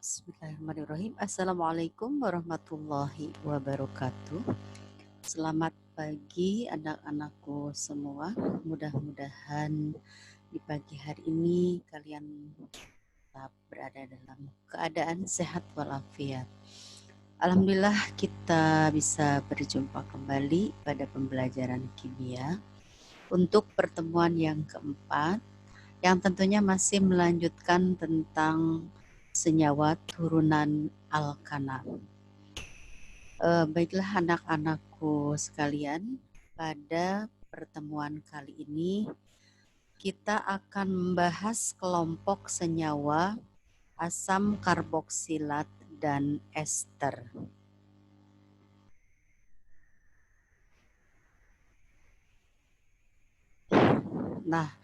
Bismillahirrahmanirrahim. Assalamualaikum warahmatullahi wabarakatuh. Selamat pagi anak-anakku semua. Mudah-mudahan di pagi hari ini kalian tetap berada dalam keadaan sehat walafiat. Alhamdulillah kita bisa berjumpa kembali pada pembelajaran kimia untuk pertemuan yang keempat, yang tentunya masih melanjutkan tentang senyawa turunan alkana. Baiklah anak-anakku sekalian, pada pertemuan kali ini kita akan membahas kelompok senyawa asam karboksilat dan ester. Nah,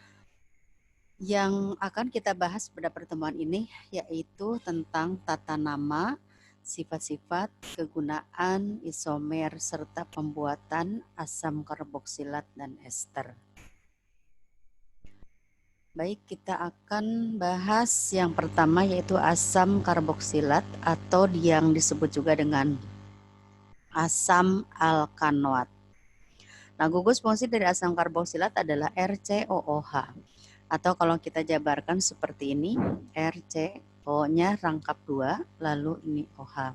yang akan kita bahas pada pertemuan ini yaitu tentang tata nama, sifat-sifat, kegunaan, isomer, serta pembuatan asam karboksilat dan ester. Baik, kita akan bahas yang pertama yaitu asam karboksilat atau yang disebut juga dengan asam alkanoat. Nah, gugus fungsi dari asam karboksilat adalah RCOOH. Atau kalau kita jabarkan seperti ini, RC, O-nya rangkap 2, lalu ini OH.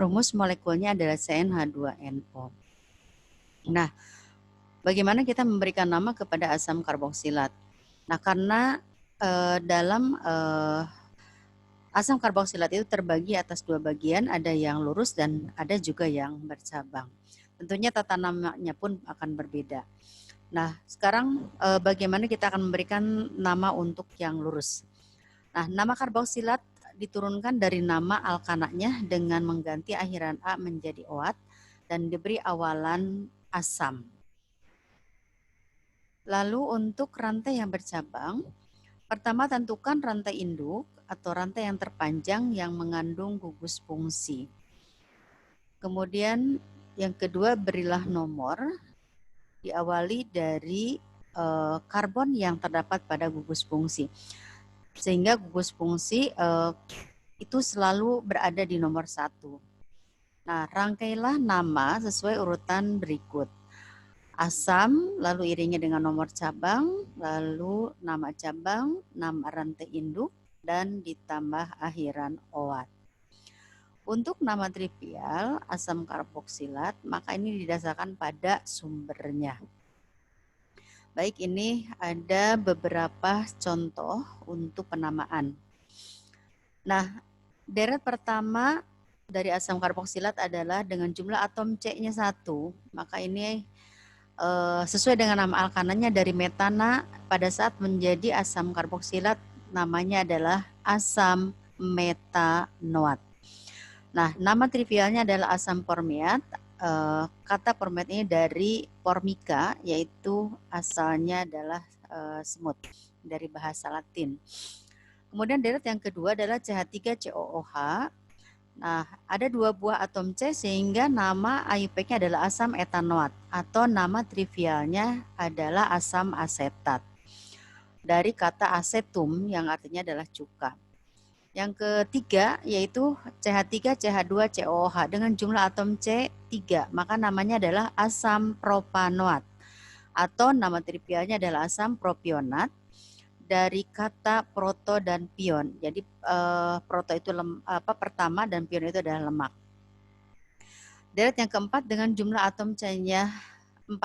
Rumus molekulnya adalah CnH2NO. Nah, bagaimana kita memberikan nama kepada asam karboksilat? Nah, karena dalam asam karboksilat itu terbagi atas dua bagian, ada yang lurus dan ada juga yang bercabang. Tentunya tata namanya pun akan berbeda. Nah, sekarang bagaimana kita akan memberikan nama untuk yang lurus. Nah, nama karboksilat diturunkan dari nama alkananya dengan mengganti akhiran A menjadi OAT dan diberi awalan asam. Lalu untuk rantai yang bercabang, pertama tentukan rantai induk atau rantai yang terpanjang yang mengandung gugus fungsi. Kemudian yang kedua berilah nomor diawali dari karbon yang terdapat pada gugus fungsi. Sehingga gugus fungsi itu selalu berada di nomor 1. Nah, rangkailah nama sesuai urutan berikut. Asam, lalu iringi dengan nomor cabang, lalu nama cabang, nama rantai induk, dan ditambah akhiran OAT. Untuk nama trivial, asam karboksilat, maka ini didasarkan pada sumbernya. Baik, ini ada beberapa contoh untuk penamaan. Nah, deret pertama dari asam karboksilat adalah dengan jumlah atom C-nya 1. Maka ini sesuai dengan nama alkananya dari metana pada saat menjadi asam karboksilat namanya adalah asam metanoat. Nah, nama trivialnya adalah asam formiat. Kata formiat ini dari formica, yaitu asalnya adalah semut dari bahasa Latin. Kemudian deret yang kedua adalah CH3COOH. Nah, ada 2 buah atom C sehingga nama IUPAC-nya adalah asam etanoat atau nama trivialnya adalah asam asetat. Dari kata asetum yang artinya adalah cuka. Yang ketiga yaitu CH3CH2COOH dengan jumlah atom C 3, maka namanya adalah asam propanoat atau nama trivialnya adalah asam propionat dari kata proto dan pion. Jadi proto itu pertama dan pion itu adalah lemak. Deret yang keempat dengan jumlah atom C-nya 4.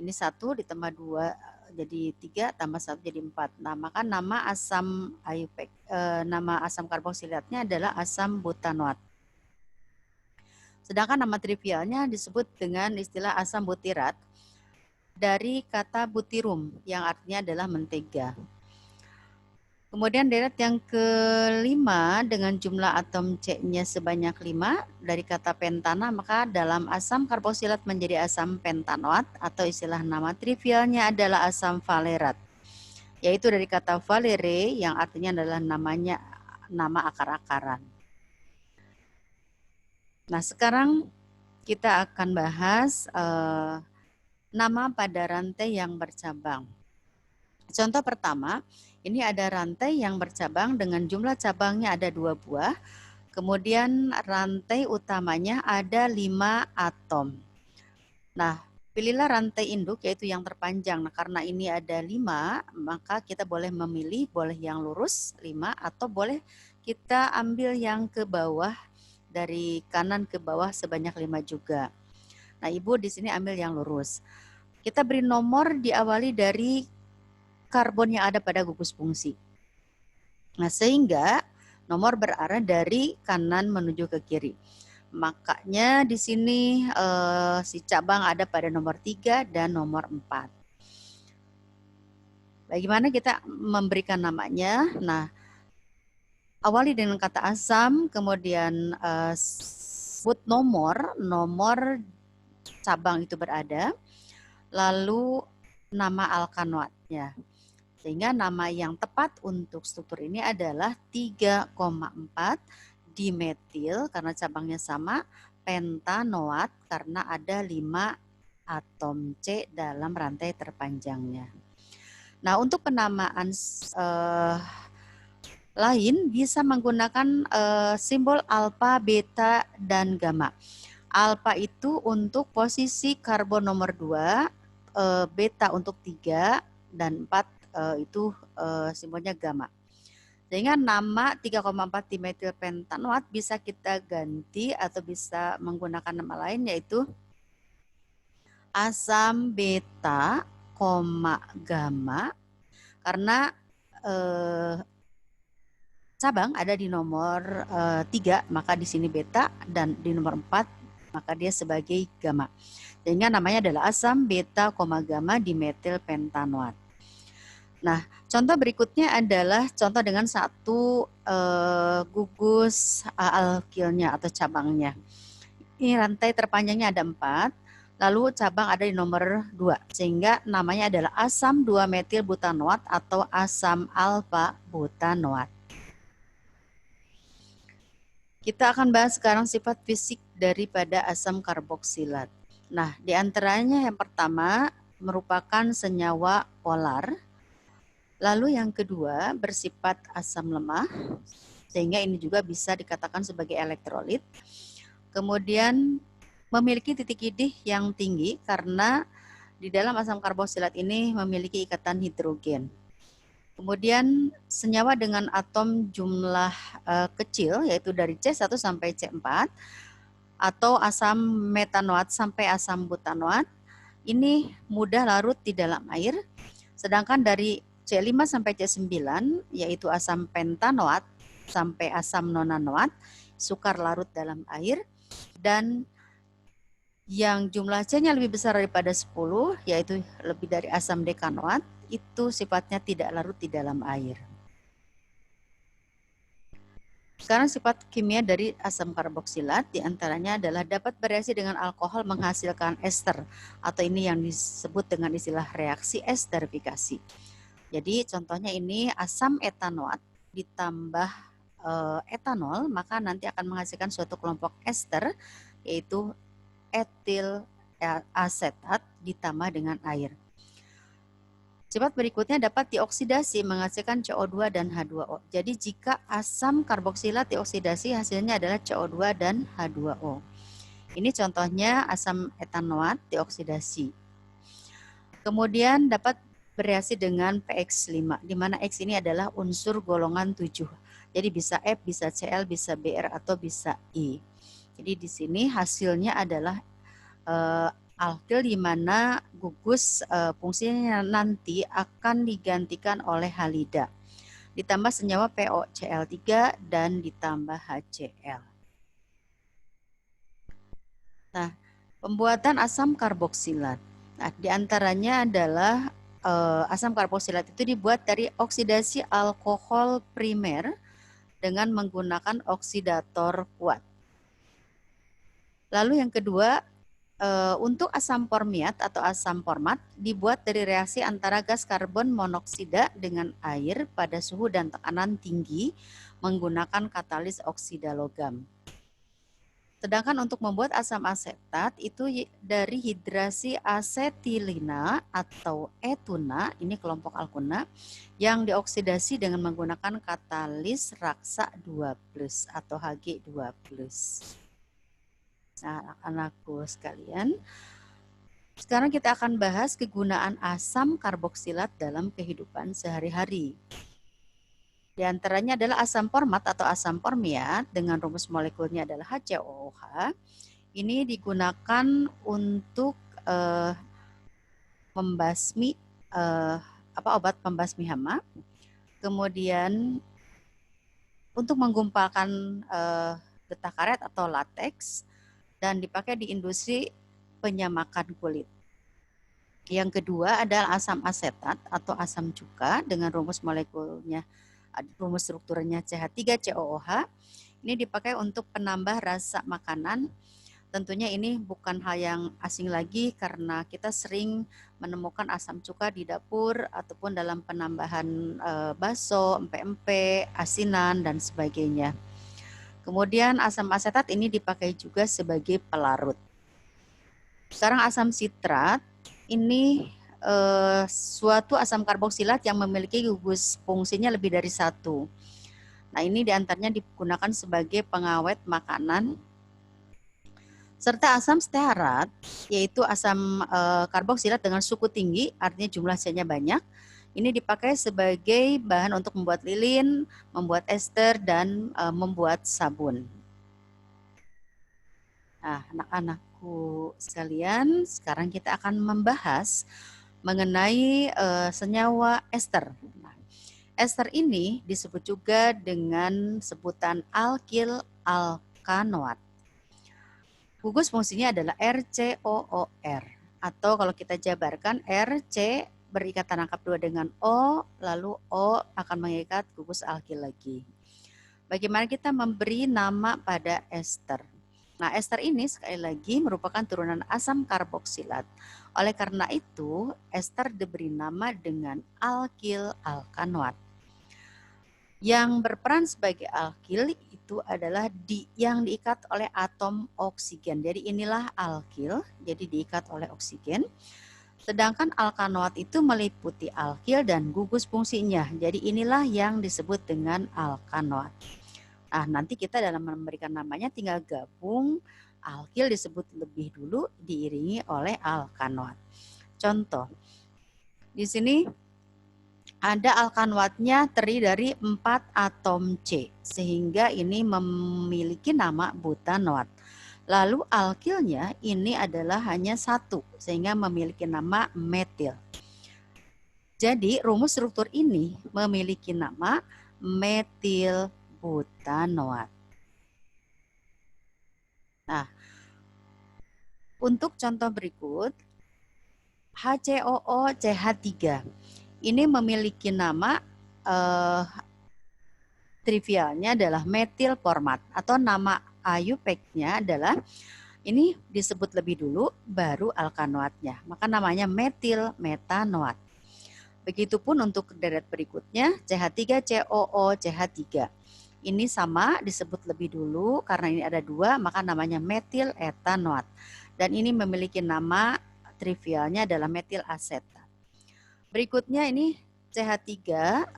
Ini 1 ditambah 2 jadi 3 tambah 1 jadi 4. Nah, maka nama asam IUPAC, nama asam karboksilatnya adalah asam butanoat. Sedangkan nama trivialnya disebut dengan istilah asam butirat dari kata butirum yang artinya adalah mentega. Kemudian deret yang kelima dengan jumlah atom C-nya sebanyak 5 dari kata pentana, maka dalam asam karboksilat menjadi asam pentanoat atau istilah nama trivialnya adalah asam valerat, yaitu dari kata valere yang artinya adalah nama akar-akaran. Nah, sekarang kita akan bahas nama pada rantai yang bercabang. Contoh pertama, ini ada rantai yang bercabang dengan jumlah cabangnya ada 2 buah. Kemudian rantai utamanya ada 5 atom. Nah, pilihlah rantai induk yaitu yang terpanjang. Nah, karena ini ada 5, maka kita boleh memilih, boleh yang lurus 5 atau boleh kita ambil yang ke bawah, dari kanan ke bawah sebanyak 5 juga. Nah, Ibu di sini ambil yang lurus. Kita beri nomor diawali dari karbon yang ada pada gugus fungsi. Nah, sehingga nomor berarah dari kanan menuju ke kiri. Makanya di sini si cabang ada pada nomor 3 dan nomor 4. Bagaimana kita memberikan namanya? Nah, awali dengan kata asam, kemudian sebut nomor cabang itu berada, lalu nama alkanoatnya. Sehingga nama yang tepat untuk struktur ini adalah 3,4 dimetil karena cabangnya sama, pentanoat karena ada 5 atom C dalam rantai terpanjangnya. Nah, untuk penamaan lain bisa menggunakan simbol alfa, beta, dan gamma. Alfa itu untuk posisi karbon nomor 2, beta untuk 3, dan 4 itu simbolnya gamma. Sehingga nama 3,4 dimetilpentanoat bisa kita ganti atau bisa menggunakan nama lain yaitu asam beta, gamma, karena cabang ada di nomor 3, maka di sini beta, dan di nomor 4 maka dia sebagai gamma. Sehingga namanya adalah asam beta, gamma dimetilpentanoat. Nah, contoh berikutnya adalah contoh dengan satu gugus alkilnya atau cabangnya. Ini rantai terpanjangnya ada 4, lalu cabang ada di nomor 2, sehingga namanya adalah asam 2-metil butanoat atau asam alfa butanoat. Kita akan bahas sekarang sifat fisik daripada asam karboksilat. Nah, di antaranya yang pertama merupakan senyawa polar. Lalu yang kedua bersifat asam lemah, sehingga ini juga bisa dikatakan sebagai elektrolit. Kemudian memiliki titik idih yang tinggi karena di dalam asam karboksilat ini memiliki ikatan hidrogen. Kemudian senyawa dengan atom jumlah kecil yaitu dari C1 sampai C4 atau asam metanoat sampai asam butanoat ini mudah larut di dalam air, sedangkan dari C5 sampai C9 yaitu asam pentanoat sampai asam nonanoat sukar larut dalam air, dan yang jumlah C-nya lebih besar daripada 10 yaitu lebih dari asam dekanoat itu sifatnya tidak larut di dalam air. Sekarang sifat kimia dari asam karboksilat diantaranya adalah dapat bereaksi dengan alkohol menghasilkan ester atau ini yang disebut dengan istilah reaksi esterifikasi. Jadi contohnya ini asam etanoat ditambah etanol, maka nanti akan menghasilkan suatu kelompok ester yaitu etil asetat ditambah dengan air. Sifat berikutnya dapat dioksidasi menghasilkan CO2 dan H2O. Jadi jika asam karboksilat dioksidasi hasilnya adalah CO2 dan H2O. Ini contohnya asam etanoat dioksidasi. Kemudian dapat bereaksi dengan PX5, di mana X ini adalah unsur golongan 7. Jadi bisa F, bisa Cl, bisa Br, atau bisa I. Jadi di sini hasilnya adalah alkil di mana gugus fungsinya nanti akan digantikan oleh halida. Ditambah senyawa POCl3 dan ditambah HCl. Nah, pembuatan asam karboksilat. Nah, diantaranya adalah asam karboksilat itu dibuat dari oksidasi alkohol primer dengan menggunakan oksidator kuat. Lalu yang kedua, untuk asam formiat atau asam format dibuat dari reaksi antara gas karbon monoksida dengan air pada suhu dan tekanan tinggi menggunakan katalis oksida logam. Sedangkan untuk membuat asam asetat itu dari hidrasi asetilina atau etuna, ini kelompok alkuna, yang dioksidasi dengan menggunakan katalis raksa 2+ atau Hg2+. Nah, anak-anakku sekalian, sekarang kita akan bahas kegunaan asam karboksilat dalam kehidupan sehari-hari. Di antaranya adalah asam format atau asam formiat dengan rumus molekulnya adalah HCOOH. Ini digunakan untuk membasmi obat pembasmi hama. Kemudian untuk menggumpalkan getah karet atau lateks dan dipakai di industri penyamakan kulit. Yang kedua adalah asam asetat atau asam cuka dengan rumus molekulnya, rumus strukturnya CH3COOH. Ini dipakai untuk penambah rasa makanan. Tentunya ini bukan hal yang asing lagi karena kita sering menemukan asam cuka di dapur ataupun dalam penambahan bakso, empek-empek, asinan, dan sebagainya. Kemudian asam asetat ini dipakai juga sebagai pelarut. Sekarang asam sitrat ini suatu asam karboksilat yang memiliki gugus fungsinya lebih dari satu. Nah, ini diantaranya digunakan sebagai pengawet makanan. Serta asam stearat, yaitu asam karboksilat dengan suku tinggi, artinya jumlah C-nya banyak. Ini dipakai sebagai bahan untuk membuat lilin, membuat ester, dan membuat sabun. Nah, anak-anakku sekalian, sekarang kita akan membahas mengenai senyawa ester. Nah, ester ini disebut juga dengan sebutan alkil alkanoat. Gugus fungsinya adalah RCOOR, atau kalau kita jabarkan RC berikatan angka 2 dengan O, lalu O akan mengikat gugus alkil lagi. Bagaimana kita memberi nama pada ester? Nah, ester ini sekali lagi merupakan turunan asam karboksilat. Oleh karena itu, ester diberi nama dengan alkil alkanoat. Yang berperan sebagai alkil itu adalah yang diikat oleh atom oksigen. Jadi inilah alkil, jadi diikat oleh oksigen. Sedangkan alkanoat itu meliputi alkil dan gugus fungsinya. Jadi inilah yang disebut dengan alkanoat. Nah, nanti kita dalam memberikan namanya tinggal gabung alkil disebut lebih dulu diiringi oleh alkanoat. Contoh, di sini ada alkanoatnya terdiri dari 4 atom C, sehingga ini memiliki nama butanoat. Lalu alkilnya ini adalah hanya 1, sehingga memiliki nama metil. Jadi rumus struktur ini memiliki nama metil butanoat. Nah, untuk contoh berikut, HCOOCH3 ini memiliki nama trivialnya adalah metil format atau nama IUPAC-nya adalah ini disebut lebih dulu baru alkanoatnya, maka namanya metil metanoat. Begitupun untuk deret berikutnya CH3COOCH3. Ini sama disebut lebih dulu karena ini ada 2, maka namanya metil etanoat. Dan ini memiliki nama trivialnya adalah metil asetat. Berikutnya ini CH3,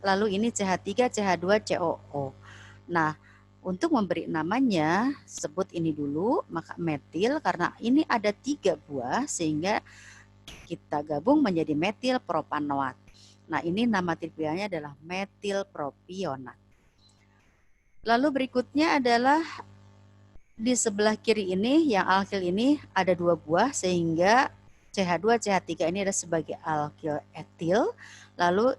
lalu ini CH3CH2COO. Nah, untuk memberi namanya sebut ini dulu, maka metil karena ini ada 3 buah sehingga kita gabung menjadi metil propanoat. Nah, ini nama trivialnya adalah metil propionat. Lalu berikutnya adalah di sebelah kiri ini, yang alkil ini ada 2 buah sehingga CH2, CH3 ini ada sebagai alkil etil. Lalu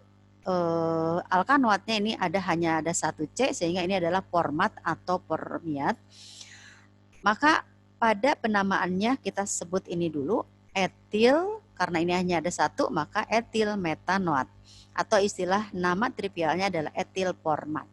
alkanoatnya ini hanya ada 1 C sehingga ini adalah format atau formiat. Maka pada penamaannya kita sebut ini dulu etil, karena ini hanya ada 1 maka etil metanoat. Atau istilah nama trivialnya adalah etil format.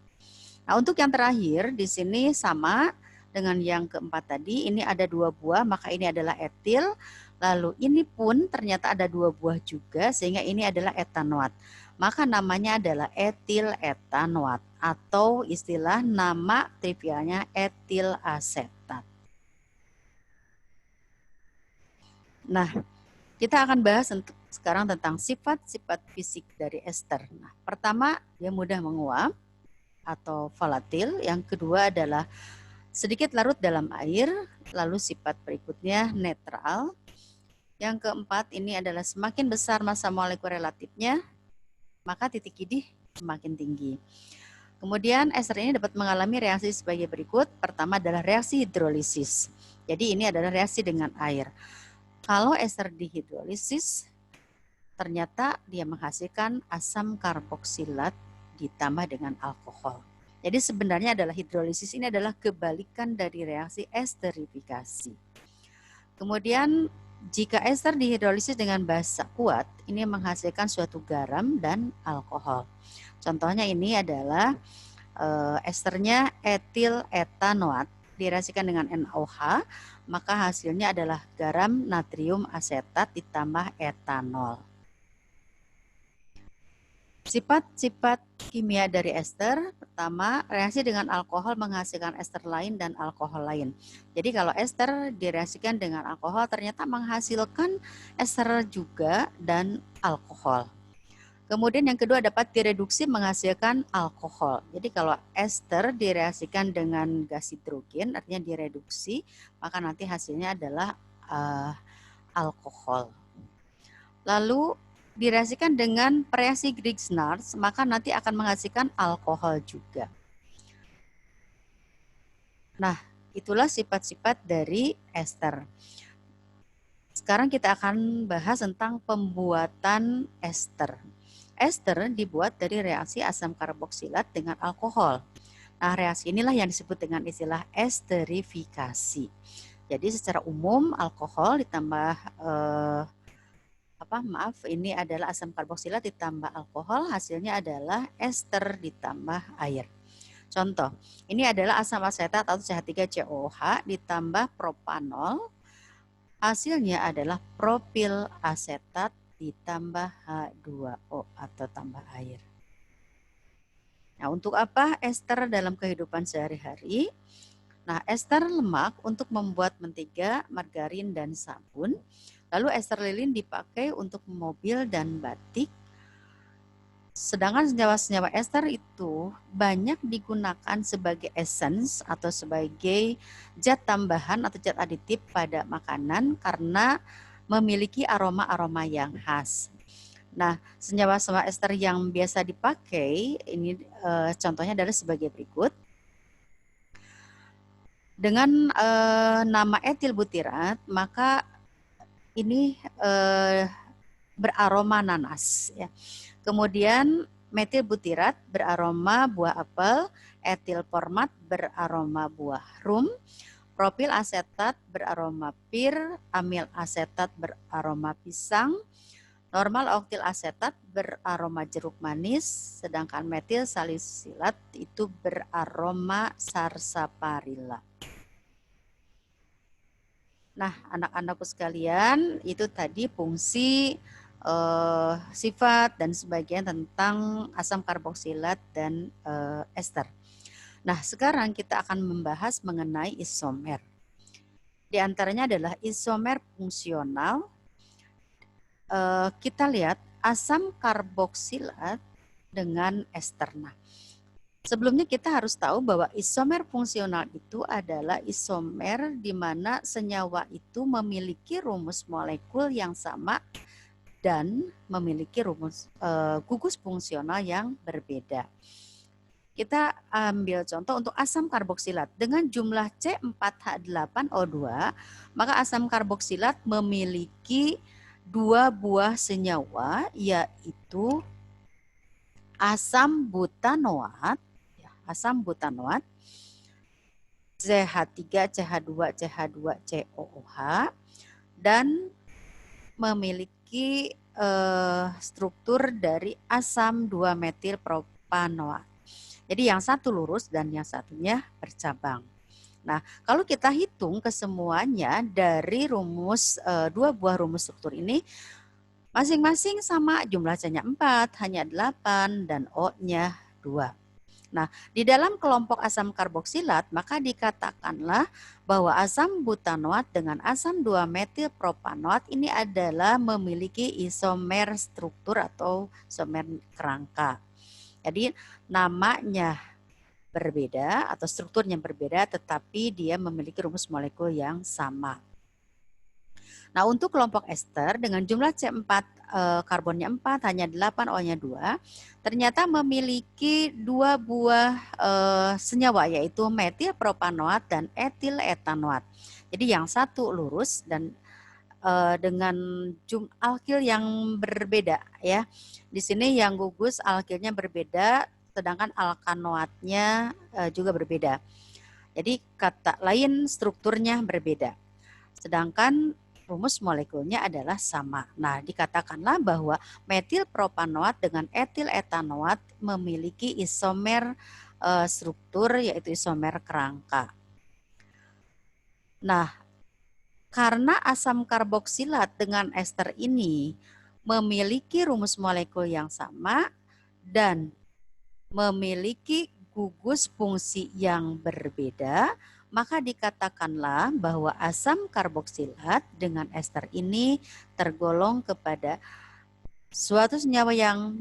Nah, untuk yang terakhir di sini sama dengan yang keempat tadi, ini ada 2 buah, maka ini adalah etil. Lalu ini pun ternyata ada 2 buah juga, sehingga ini adalah etanoat. Maka namanya adalah etil etanoat atau istilah nama trivialnya etil asetat. Nah, kita akan bahas sekarang tentang sifat-sifat fisik dari ester. Nah, pertama, dia mudah menguap atau volatil. Yang kedua adalah sedikit larut dalam air. Lalu sifat berikutnya netral. Yang keempat, ini adalah semakin besar massa molekul relatifnya, maka titik idih semakin tinggi. Kemudian ester ini dapat mengalami reaksi sebagai berikut. Pertama adalah reaksi hidrolisis. Jadi ini adalah reaksi dengan air. Kalau ester dihidrolisis, ternyata dia menghasilkan asam karboksilat ditambah dengan alkohol. Jadi sebenarnya adalah hidrolisis ini adalah kebalikan dari reaksi esterifikasi. Kemudian jika ester dihidrolisis dengan basa kuat, ini menghasilkan suatu garam dan alkohol. Contohnya ini adalah esternya etil etanoat direaksikan dengan NaOH, maka hasilnya adalah garam natrium asetat ditambah etanol. Sifat-sifat kimia dari ester, pertama, reaksi dengan alkohol menghasilkan ester lain dan alkohol lain. Jadi kalau ester direaksikan dengan alkohol ternyata menghasilkan ester juga dan alkohol. Kemudian yang kedua dapat direduksi menghasilkan alkohol. Jadi kalau ester direaksikan dengan gas hidrogen, artinya direduksi, maka nanti hasilnya adalah alkohol. Lalu direaksikan dengan reaksi Griggs-Nars, maka nanti akan menghasilkan alkohol juga. Nah, itulah sifat-sifat dari ester. Sekarang kita akan bahas tentang pembuatan ester. Ester dibuat dari reaksi asam karboksilat dengan alkohol. Nah, reaksi inilah yang disebut dengan istilah esterifikasi. Jadi secara umum alkohol ditambah ini adalah asam karboksilat ditambah alkohol, hasilnya adalah ester ditambah air. Contoh, ini adalah asam asetat atau CH3COOH ditambah propanol, hasilnya adalah propil asetat ditambah H2O atau tambah air. Nah, untuk apa ester dalam kehidupan sehari-hari? Nah, ester lemak untuk membuat mentega, margarin, dan sabun. Lalu ester lilin dipakai untuk mobil dan batik. Sedangkan senyawa-senyawa ester itu banyak digunakan sebagai essence atau sebagai zat tambahan atau zat aditif pada makanan karena memiliki aroma-aroma yang khas. Nah, senyawa-senyawa ester yang biasa dipakai ini contohnya adalah sebagai berikut. Dengan nama etil butirat, maka ini beraroma nanas. Ya. Kemudian metil butirat beraroma buah apel, etil format beraroma buah rum, propil asetat beraroma pir, amil asetat beraroma pisang, normal oktil asetat beraroma jeruk manis, sedangkan metil salisilat itu beraroma sarsaparilla. Nah, anak-anakku sekalian, itu tadi fungsi, sifat, dan sebagian tentang asam karboksilat dan ester. Nah, sekarang kita akan membahas mengenai isomer. Di antaranya adalah isomer fungsional. Kita lihat asam karboksilat dengan ester. Nah, sebelumnya kita harus tahu bahwa isomer fungsional itu adalah isomer di mana senyawa itu memiliki rumus molekul yang sama dan memiliki rumus gugus fungsional yang berbeda. Kita ambil contoh untuk asam karboksilat. Dengan jumlah C4H8O2, maka asam karboksilat memiliki dua buah senyawa, yaitu asam butanoat, CH3, CH2, CH2COOH, dan memiliki struktur dari asam 2-metil propanoat. Jadi yang satu lurus dan yang satunya bercabang. Nah, kalau kita hitung kesemuanya dari rumus dua buah rumus struktur ini, masing-masing sama, jumlah C-nya 4, hanya 8, dan O-nya 2. Nah, di dalam kelompok asam karboksilat, maka dikatakanlah bahwa asam butanoat dengan asam 2-metil propanoat ini adalah memiliki isomer struktur atau isomer kerangka. Jadi namanya berbeda atau strukturnya berbeda, tetapi dia memiliki rumus molekul yang sama. Nah, untuk kelompok ester dengan jumlah C4 karbonnya 4, hanya 8, O-nya 2, ternyata memiliki 2 buah senyawa, yaitu metil propanoat dan etil etanoat. Jadi yang satu lurus dan dengan alkil yang berbeda ya. Di sini yang gugus alkilnya berbeda, sedangkan alkanoatnya juga berbeda. Jadi kata lain strukturnya berbeda. Sedangkan rumus molekulnya adalah sama. Nah, dikatakanlah bahwa metil propanoat dengan etil etanoat memiliki isomer struktur, yaitu isomer kerangka. Nah, karena asam karboksilat dengan ester ini memiliki rumus molekul yang sama dan memiliki gugus fungsi yang berbeda, maka dikatakanlah bahwa asam karboksilat dengan ester ini tergolong kepada suatu senyawa yang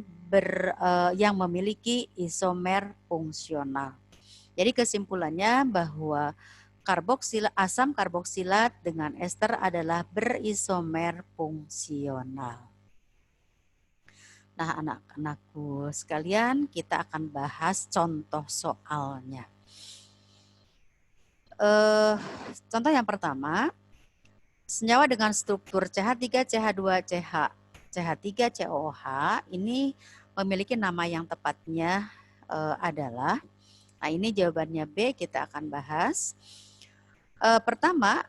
memiliki isomer fungsional. Jadi kesimpulannya bahwa asam karboksilat dengan ester adalah berisomer fungsional. Nah, anak-anakku sekalian, kita akan bahas contoh soalnya. Contoh yang pertama, senyawa dengan struktur CH3, CH2, CH3, COOH ini memiliki nama yang tepatnya adalah, nah ini jawabannya B, kita akan bahas. Pertama,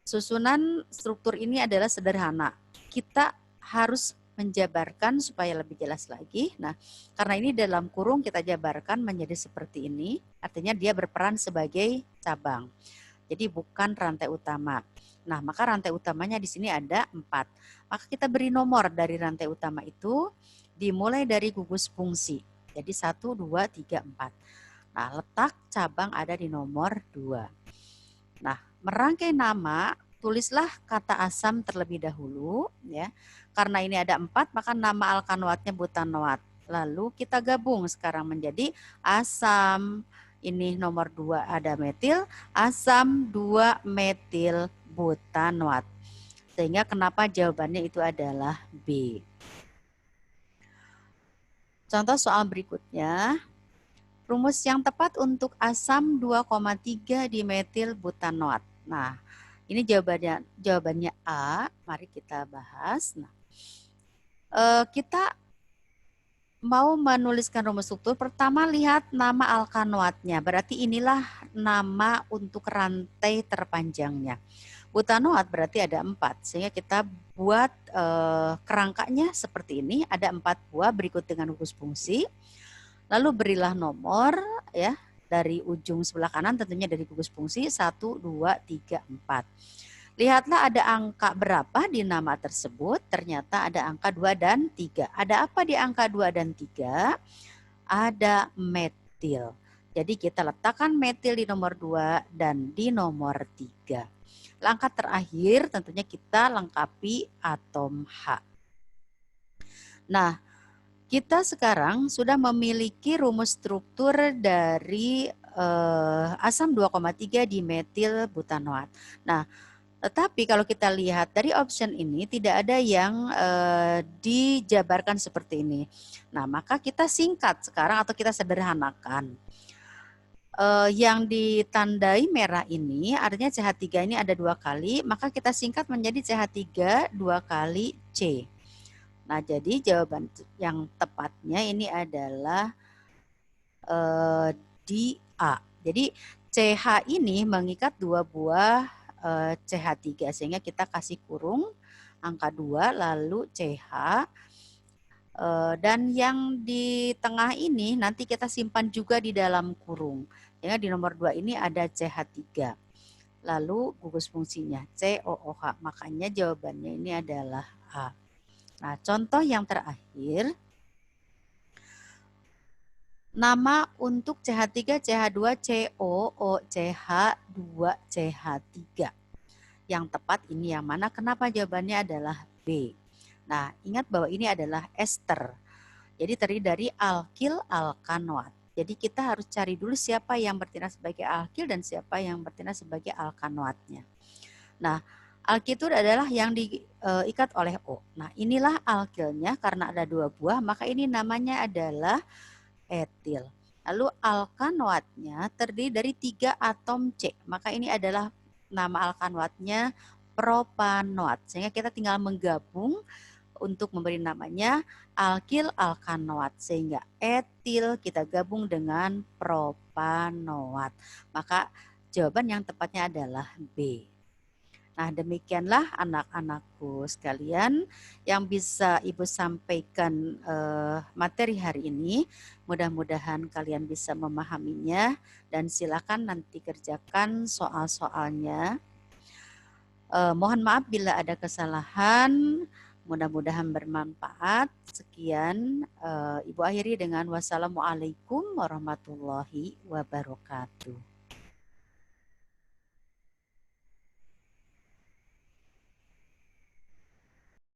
susunan struktur ini adalah sederhana. Kita harus menjabarkan supaya lebih jelas lagi. Nah, karena ini dalam kurung kita jabarkan menjadi seperti ini, artinya dia berperan sebagai cabang. Jadi bukan rantai utama. Nah, maka rantai utamanya di sini ada 4. Maka kita beri nomor dari rantai utama itu dimulai dari gugus fungsi. Jadi 1, 2, 3, 4. Nah, letak cabang ada di nomor 2. Nah, merangkai nama, tulislah kata asam terlebih dahulu ya. Karena ini ada 4, maka nama alkanoatnya butanoat. Lalu kita gabung sekarang menjadi asam, ini nomor 2 ada metil, asam 2 metil butanoat. Sehingga kenapa jawabannya itu adalah B. Contoh soal berikutnya. Rumus yang tepat untuk asam 2,3 dimetil butanoat. Nah, ini jawabannya A. Mari kita bahas. Nah, kita mau menuliskan rumus struktur. Pertama lihat nama alkanoatnya. Berarti inilah nama untuk rantai terpanjangnya. Butanoat berarti ada 4. Sehingga kita buat kerangkanya seperti ini. Ada 4 buah berikut dengan gugus fungsi. Lalu berilah nomor ya dari ujung sebelah kanan, tentunya dari gugus fungsi 1, 2, 3, 4. Lihatlah ada angka berapa di nama tersebut. Ternyata ada angka 2 dan 3. Ada apa di angka 2 dan 3? Ada metil. Jadi kita letakkan metil di nomor 2 dan di nomor 3. Langkah terakhir tentunya kita lengkapi atom H. Nah, kita sekarang sudah memiliki rumus struktur dari asam 2,3 dimetil butanoat. Nah, tetapi kalau kita lihat dari option ini tidak ada yang dijabarkan seperti ini. Nah, maka kita singkat sekarang atau kita sederhanakan. Yang ditandai merah ini artinya CH3 ini ada 2 kali, maka kita singkat menjadi CH3 2 kali C. Nah, jadi jawaban yang tepatnya ini adalah di A. Jadi CH ini mengikat 2 buah CH3 sehingga kita kasih kurung angka 2 lalu CH dan yang di tengah ini nanti kita simpan juga di dalam kurung. Sehingga di nomor 2 ini ada CH3. Lalu gugus fungsinya COOH. Makanya jawabannya ini adalah A. Nah, contoh yang terakhir, Nama untuk CH3, CH2, CO, O, CH, 2, CH3. Yang tepat ini yang mana? Kenapa jawabannya adalah B? Nah, ingat bahwa ini adalah ester. Jadi terdiri dari alkil, alkanoat. Jadi kita harus cari dulu siapa yang bertindak sebagai alkil dan siapa yang bertindak sebagai alkanoatnya. Nah, alkitud adalah yang diikat oleh O. Nah, inilah alkilnya karena ada 2 buah, maka ini namanya adalah etil. Lalu alkanoatnya terdiri dari 3 atom C, maka ini adalah nama alkanoatnya propanoat. Sehingga kita tinggal menggabung untuk memberi namanya alkil alkanoat, sehingga etil kita gabung dengan propanoat. Maka jawaban yang tepatnya adalah B. Nah, demikianlah anak-anakku sekalian yang bisa Ibu sampaikan materi hari ini. Mudah-mudahan kalian bisa memahaminya dan silakan nanti kerjakan soal-soalnya. Mohon maaf bila ada kesalahan. Mudah-mudahan bermanfaat. Sekian, Ibu akhiri dengan wassalamualaikum warahmatullahi wabarakatuh.